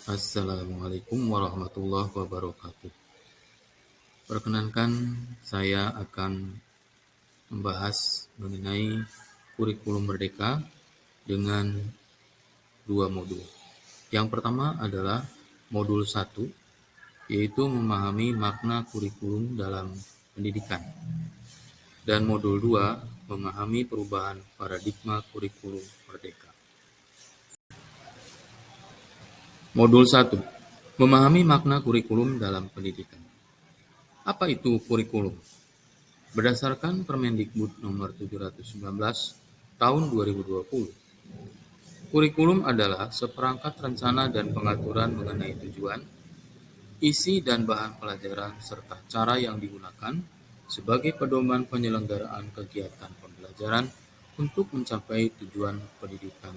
Assalamualaikum warahmatullahi wabarakatuh. Perkenankan, saya akan membahas mengenai kurikulum merdeka dengan dua modul. Yang pertama adalah modul 1, yaitu memahami makna kurikulum dalam pendidikan. Dan modul 2, memahami perubahan paradigma kurikulum merdeka. Modul 1, memahami makna kurikulum dalam pendidikan. Apa itu kurikulum? Berdasarkan Permendikbud nomor 719 tahun 2020, kurikulum adalah seperangkat rencana dan pengaturan mengenai tujuan, isi dan bahan pelajaran serta cara yang digunakan sebagai pedoman penyelenggaraan kegiatan pembelajaran untuk mencapai tujuan pendidikan.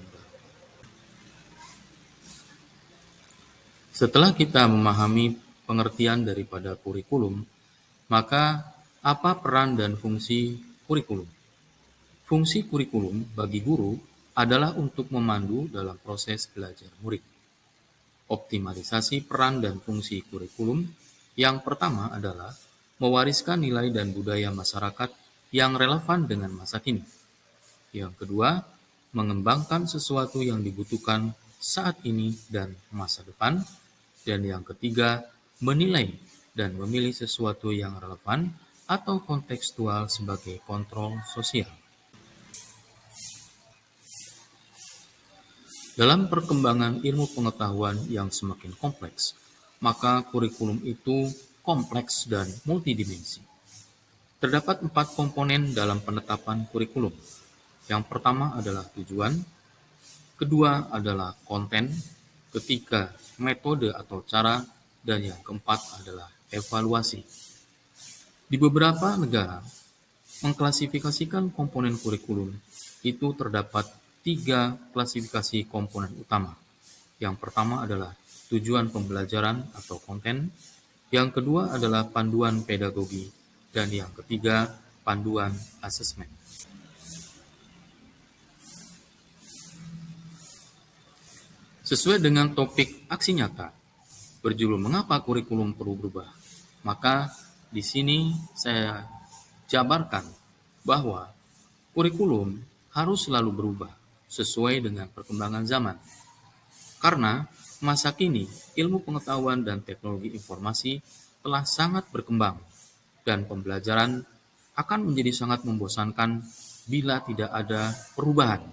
Setelah kita memahami pengertian daripada kurikulum, maka apa peran dan fungsi kurikulum? Fungsi kurikulum bagi guru adalah untuk memandu dalam proses belajar murid. Optimalisasi peran dan fungsi kurikulum yang pertama adalah mewariskan nilai dan budaya masyarakat yang relevan dengan masa kini. Yang kedua, mengembangkan sesuatu yang dibutuhkan saat ini dan masa depan. Dan yang ketiga, menilai dan memilih sesuatu yang relevan atau kontekstual sebagai kontrol sosial. Dalam perkembangan ilmu pengetahuan yang semakin kompleks, maka kurikulum itu kompleks dan multidimensi. Terdapat 4 komponen dalam penetapan kurikulum. Yang pertama adalah tujuan, kedua adalah konten, ketiga metode atau cara, dan yang keempat adalah evaluasi. Di beberapa negara, mengklasifikasikan komponen kurikulum itu terdapat 3 klasifikasi komponen utama. Yang pertama adalah tujuan pembelajaran atau konten, yang kedua adalah panduan pedagogi, dan yang ketiga panduan asesmen. Sesuai dengan topik aksi nyata berjudul mengapa kurikulum perlu berubah, maka di sini saya jabarkan bahwa kurikulum harus selalu berubah sesuai dengan perkembangan zaman. Karena masa kini ilmu pengetahuan dan teknologi informasi telah sangat berkembang dan pembelajaran akan menjadi sangat membosankan bila tidak ada perubahan.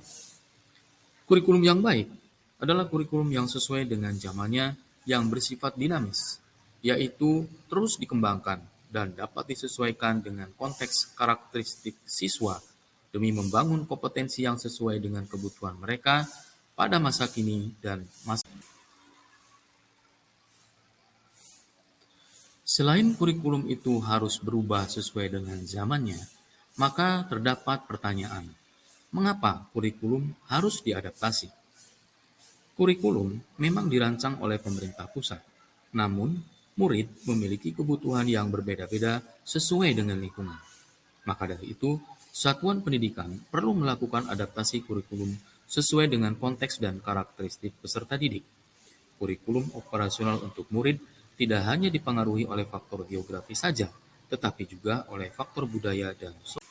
Kurikulum yang baik adalah kurikulum yang sesuai dengan zamannya yang bersifat dinamis, yaitu terus dikembangkan dan dapat disesuaikan dengan konteks karakteristik siswa demi membangun kompetensi yang sesuai dengan kebutuhan mereka pada masa kini dan masa. Selain kurikulum itu harus berubah sesuai dengan zamannya, maka terdapat pertanyaan, mengapa kurikulum harus diadaptasi? Kurikulum memang dirancang oleh pemerintah pusat, namun murid memiliki kebutuhan yang berbeda-beda sesuai dengan lingkungan. Maka dari itu, satuan pendidikan perlu melakukan adaptasi kurikulum sesuai dengan konteks dan karakteristik peserta didik. Kurikulum operasional untuk murid tidak hanya dipengaruhi oleh faktor geografi saja, tetapi juga oleh faktor budaya dan sosial.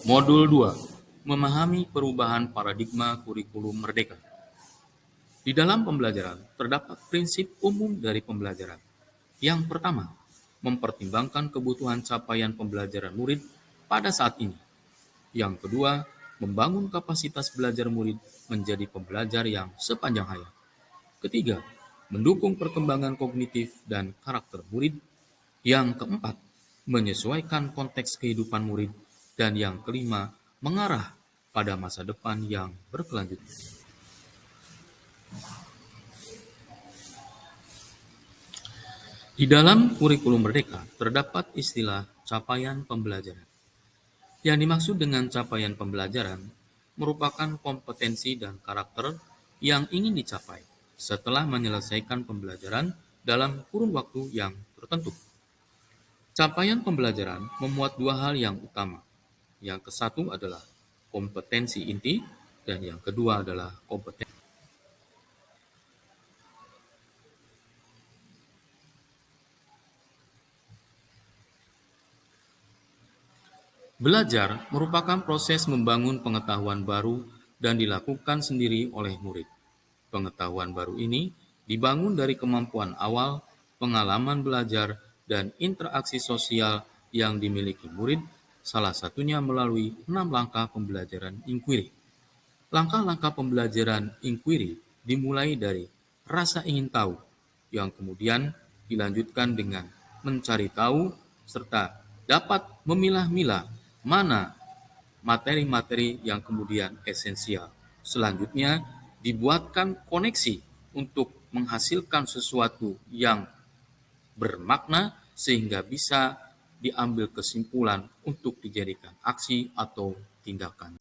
Modul 2, memahami perubahan paradigma kurikulum merdeka. Di dalam pembelajaran terdapat prinsip umum dari pembelajaran. Yang pertama, mempertimbangkan kebutuhan capaian pembelajaran murid pada saat ini. Yang kedua, membangun kapasitas belajar murid menjadi pembelajar yang sepanjang hayat. Ketiga, mendukung perkembangan kognitif dan karakter murid. Yang keempat, menyesuaikan konteks kehidupan murid. Dan yang kelima, mengarah pada masa depan yang berkelanjutan. Di dalam kurikulum Merdeka terdapat istilah capaian pembelajaran. Yang dimaksud dengan capaian pembelajaran merupakan kompetensi dan karakter yang ingin dicapai setelah menyelesaikan pembelajaran dalam kurun waktu yang tertentu. Capaian pembelajaran memuat dua hal yang utama. Yang ke satu adalah kompetensi inti dan yang kedua adalah kompetensi. Belajar merupakan proses membangun pengetahuan baru dan dilakukan sendiri oleh murid. Pengetahuan baru ini dibangun dari kemampuan awal, pengalaman belajar, dan interaksi sosial yang dimiliki murid, salah satunya melalui 6 langkah pembelajaran inquiry. Langkah-langkah pembelajaran inquiry dimulai dari rasa ingin tahu, yang kemudian dilanjutkan dengan mencari tahu, serta dapat memilah-milah mana materi-materi yang kemudian esensial. Selanjutnya, dibuatkan koneksi untuk menghasilkan sesuatu yang bermakna sehingga bisa diambil kesimpulan untuk dijadikan aksi atau tindakan.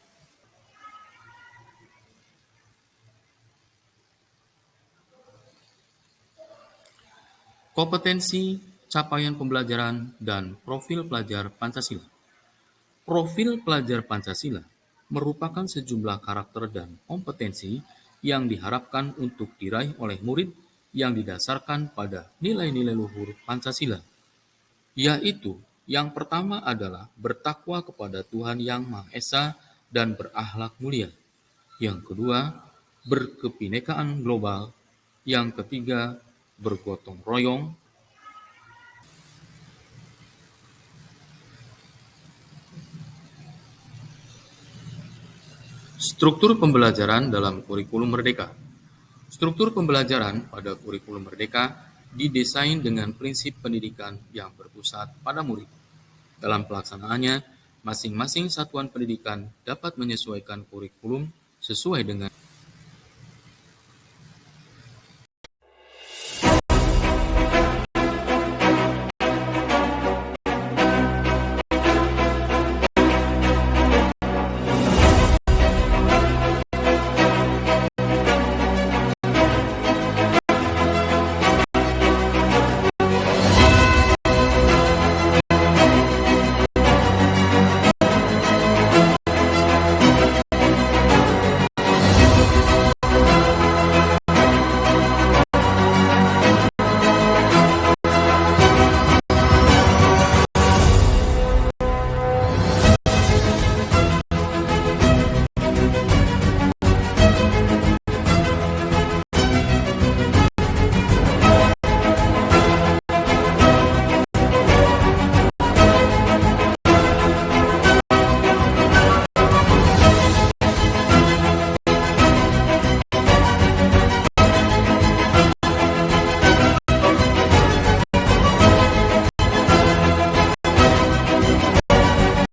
Kompetensi, capaian pembelajaran, dan profil pelajar Pancasila. Profil pelajar Pancasila merupakan sejumlah karakter dan kompetensi yang diharapkan untuk diraih oleh murid yang didasarkan pada nilai-nilai luhur Pancasila, yaitu yang pertama adalah bertakwa kepada Tuhan Yang Maha Esa dan berakhlak mulia. Yang kedua, berkebinekaan global. Yang ketiga, bergotong royong. Struktur pembelajaran dalam kurikulum Merdeka. Struktur pembelajaran pada kurikulum Merdeka didesain dengan prinsip pendidikan yang berpusat pada murid. Dalam pelaksanaannya, masing-masing satuan pendidikan dapat menyesuaikan kurikulum sesuai dengan